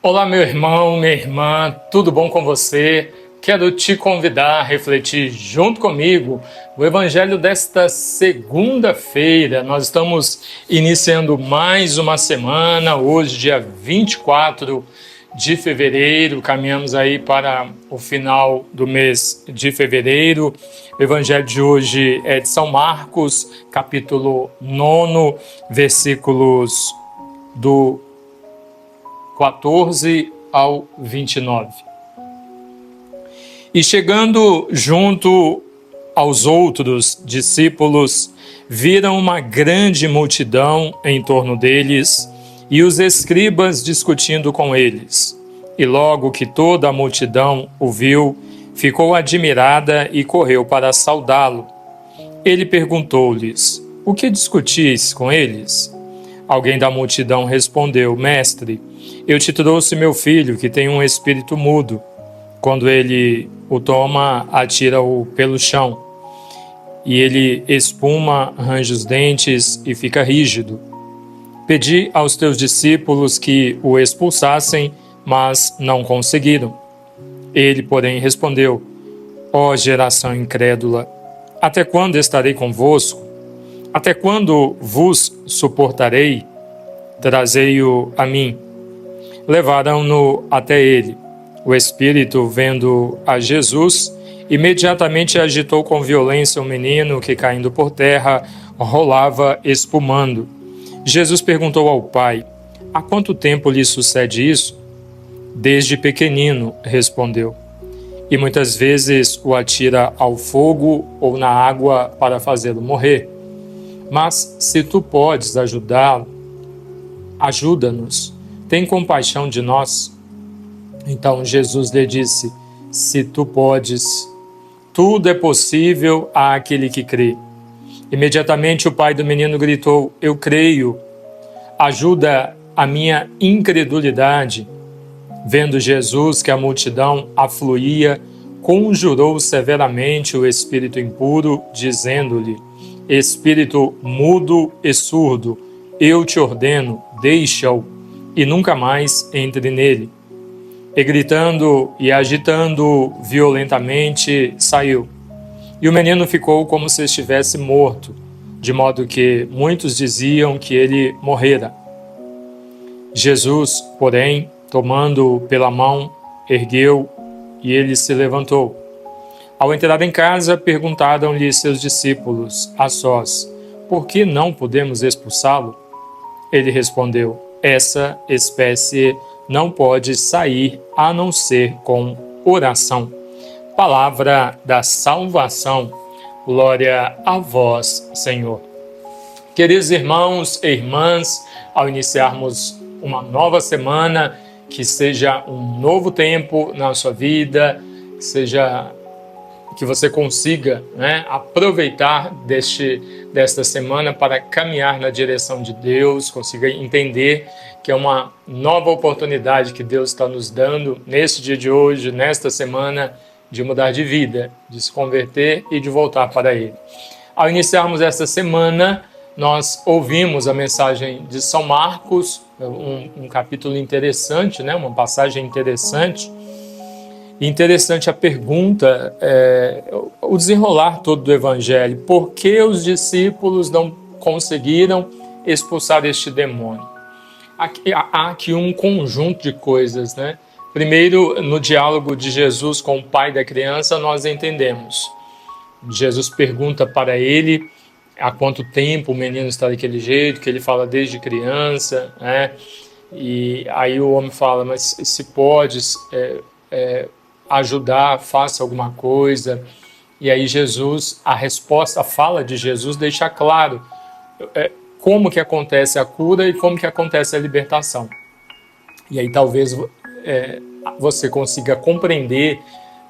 Olá, meu irmão, minha irmã, tudo bom com você? Quero te convidar a refletir junto comigo o Evangelho desta segunda-feira. Nós estamos iniciando mais uma semana, hoje, dia 24 de fevereiro, caminhamos aí para o final do mês de fevereiro. O Evangelho de hoje é de São Marcos, capítulo 9, versículos do 14 ao 29. E chegando junto aos outros discípulos, viram uma grande multidão em torno deles e os escribas discutindo com eles. E logo que toda a multidão o viu, ficou admirada e correu para saudá-lo. Ele perguntou-lhes: o que discutis com eles? Alguém da multidão respondeu: Mestre, eu te trouxe meu filho, que tem um espírito mudo. Quando ele o toma, atira-o pelo chão. E ele espuma, arranja os dentes e fica rígido. Pedi aos teus discípulos que o expulsassem, mas não conseguiram. Ele, porém, respondeu: Ó geração incrédula, até quando estarei convosco? Até quando vos suportarei? Trazei-o a mim. Levaram-no até ele. O espírito, vendo a Jesus, imediatamente agitou com violência o menino que, caindo por terra, rolava espumando. Jesus perguntou ao pai: há quanto tempo lhe sucede isso? Desde pequenino, respondeu. E muitas vezes o atira ao fogo ou na água para fazê-lo morrer. Mas se tu podes ajudá-lo, ajuda-nos. Tem compaixão de nós. Então Jesus lhe disse: se tu podes, tudo é possível àquele que crê. Imediatamente o pai do menino gritou: eu creio, ajuda a minha incredulidade. Vendo Jesus que a multidão afluía, conjurou severamente o espírito impuro, dizendo-lhe: espírito mudo e surdo, eu te ordeno, deixa-o, e nunca mais entre nele. E gritando e agitando violentamente, saiu. E o menino ficou como se estivesse morto, de modo que muitos diziam que ele morrera. Jesus, porém, tomando-o pela mão, ergueu e ele se levantou. Ao entrar em casa, perguntaram-lhe seus discípulos, a sós: por que não podemos expulsá-lo? Ele respondeu: essa espécie não pode sair a não ser com oração. Palavra da salvação. Glória a vós, Senhor. Queridos irmãos e irmãs, ao iniciarmos uma nova semana, que seja um novo tempo na sua vida, que você consiga, aproveitar desta semana para caminhar na direção de Deus, consiga entender que é uma nova oportunidade que Deus está nos dando nesse dia de hoje, nesta semana, de mudar de vida, de se converter e de voltar para Ele. Ao iniciarmos esta semana, nós ouvimos a mensagem de São Marcos, um capítulo interessante, uma passagem interessante. Interessante a pergunta, o desenrolar todo do Evangelho. Por que os discípulos não conseguiram expulsar este demônio? Há aqui um conjunto de coisas, Primeiro, no diálogo de Jesus com o pai da criança, nós entendemos. Jesus pergunta para ele há quanto tempo o menino está daquele jeito, que ele fala desde criança, E aí o homem fala: mas se podes ajudar, faça alguma coisa. E aí Jesus, a fala de Jesus deixa claro como que acontece a cura e como que acontece a libertação. E aí talvez você consiga compreender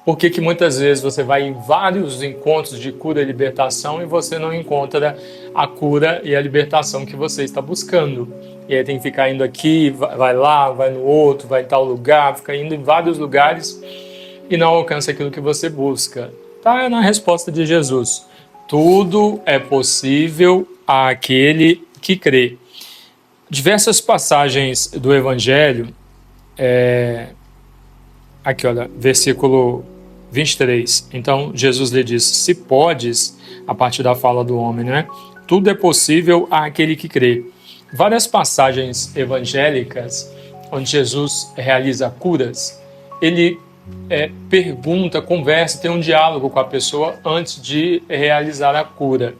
por que muitas vezes você vai em vários encontros de cura e libertação e você não encontra a cura e a libertação que você está buscando. E aí tem que ficar indo aqui, vai lá, vai no outro, vai em tal lugar, fica indo em vários lugares e não alcança aquilo que você busca. Tá na resposta de Jesus: tudo é possível àquele que crê. Diversas passagens do Evangelho Aqui, olha, versículo 23. Então, Jesus lhe disse, se podes, a partir da fala do homem, né? Tudo é possível àquele que crê. Várias passagens evangélicas, onde Jesus realiza curas, ele pergunta, conversa, tem um diálogo com a pessoa antes de realizar a cura.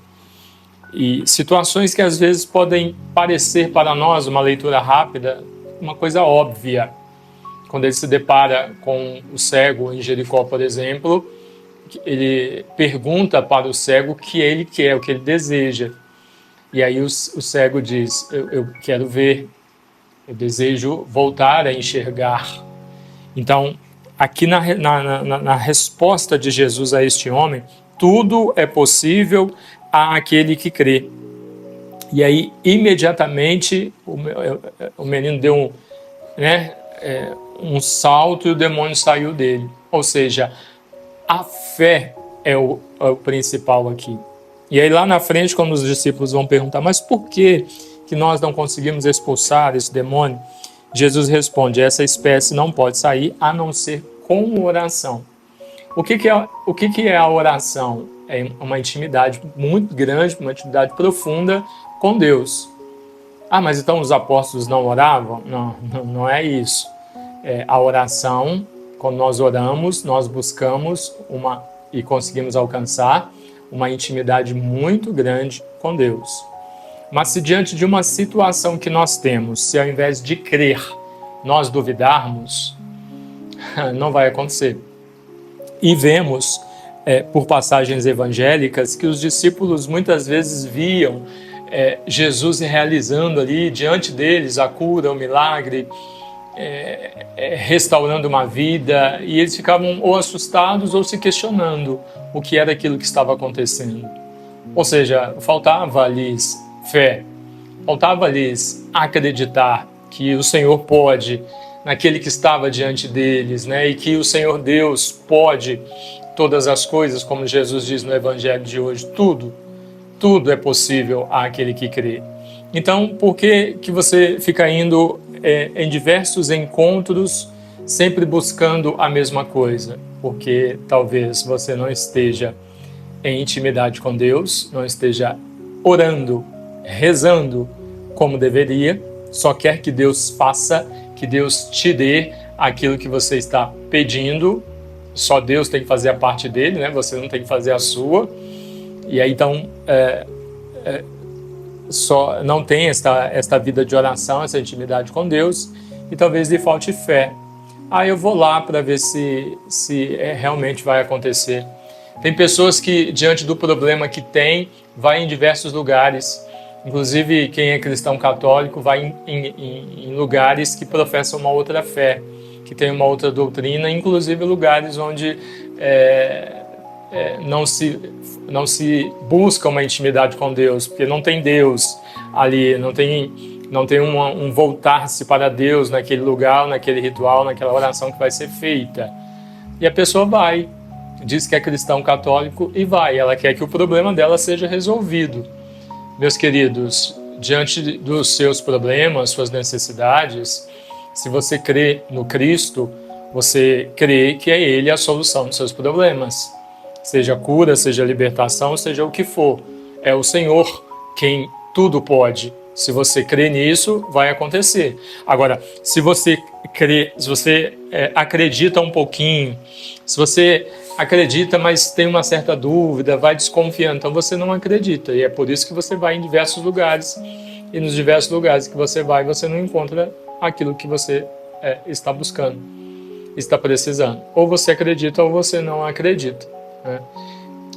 E situações que às vezes podem parecer para nós, uma leitura rápida, uma coisa óbvia. Quando ele se depara com o cego em Jericó, por exemplo, ele pergunta para o cego o que ele quer, o que ele deseja. E aí o cego diz, eu quero ver, eu desejo voltar a enxergar. Então, aqui na resposta de Jesus a este homem, tudo é possível àquele que crê. E aí, imediatamente, o menino deu um salto e o demônio saiu dele. Ou seja, a fé é o principal aqui. E aí lá na frente, quando os discípulos vão perguntar, mas por que nós não conseguimos expulsar esse demônio? Jesus responde, essa espécie não pode sair a não ser com oração. O que é a oração? É uma intimidade muito grande, uma intimidade profunda com Deus. Ah, mas então os apóstolos não oravam? Não é isso. A oração, quando nós oramos, nós buscamos e conseguimos alcançar uma intimidade muito grande com Deus. Mas se diante de uma situação que nós temos, se ao invés de crer, nós duvidarmos, não vai acontecer. E vemos, por passagens evangélicas, que os discípulos muitas vezes viam Jesus realizando ali, diante deles, a cura, o milagre, restaurando uma vida, e eles ficavam ou assustados ou se questionando o que era aquilo que estava acontecendo. Ou seja, faltava-lhes fé, faltava-lhes acreditar que o Senhor pode, naquele que estava diante deles, né? E que o Senhor Deus pode todas as coisas, como Jesus diz no Evangelho de hoje, tudo é possível àquele que crê. Então, por que você fica indo em diversos encontros, sempre buscando a mesma coisa? Porque talvez você não esteja em intimidade com Deus, não esteja orando, rezando como deveria, só quer que Deus faça, que Deus te dê aquilo que você está pedindo. Só Deus tem que fazer a parte dele, né? Você não tem que fazer a sua. E aí então só não tem esta vida de oração, essa intimidade com Deus, e talvez lhe falte fé. Eu vou lá para ver se realmente vai acontecer. Tem pessoas que, diante do problema que tem, vai em diversos lugares. Inclusive, quem é cristão católico vai em lugares que professam uma outra fé, que tem uma outra doutrina, inclusive lugares onde não se busca uma intimidade com Deus, porque não tem Deus ali, não tem um voltar-se para Deus naquele lugar, naquele ritual, naquela oração que vai ser feita. E a pessoa vai, diz que é cristão católico e vai, ela quer que o problema dela seja resolvido. Meus queridos, diante dos seus problemas, suas necessidades, se você crê no Cristo, você crê que é Ele a solução dos seus problemas. Seja cura, seja libertação, seja o que for. É o Senhor quem tudo pode. Se você crê nisso, vai acontecer. Agora, se você acredita um pouquinho, se você acredita, mas tem uma certa dúvida, vai desconfiando, então você não acredita. E é por isso que você vai em diversos lugares. E nos diversos lugares que você vai, você não encontra aquilo que você está buscando, está precisando. Ou você acredita ou você não acredita.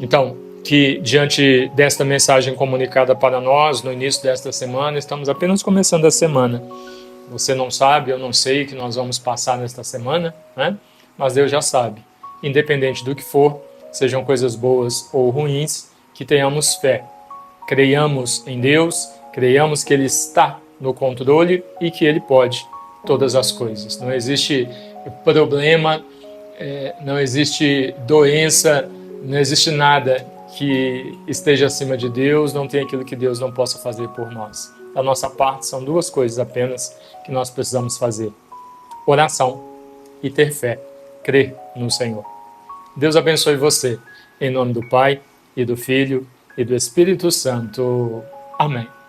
Então, que diante desta mensagem comunicada para nós no início desta semana, estamos apenas começando a semana. Você não sabe, eu não sei o que nós vamos passar nesta semana, né? Mas Deus já sabe. Independente do que for, sejam coisas boas ou ruins, que tenhamos fé. Creiamos em Deus, creiamos que Ele está no controle e que Ele pode todas as coisas. Não existe problema, não existe doença, não existe nada que esteja acima de Deus, não tem aquilo que Deus não possa fazer por nós. Da nossa parte, são duas coisas apenas que nós precisamos fazer. oração e ter fé, crer no Senhor. Deus abençoe você, em nome do Pai, e do Filho, e do Espírito Santo. Amém.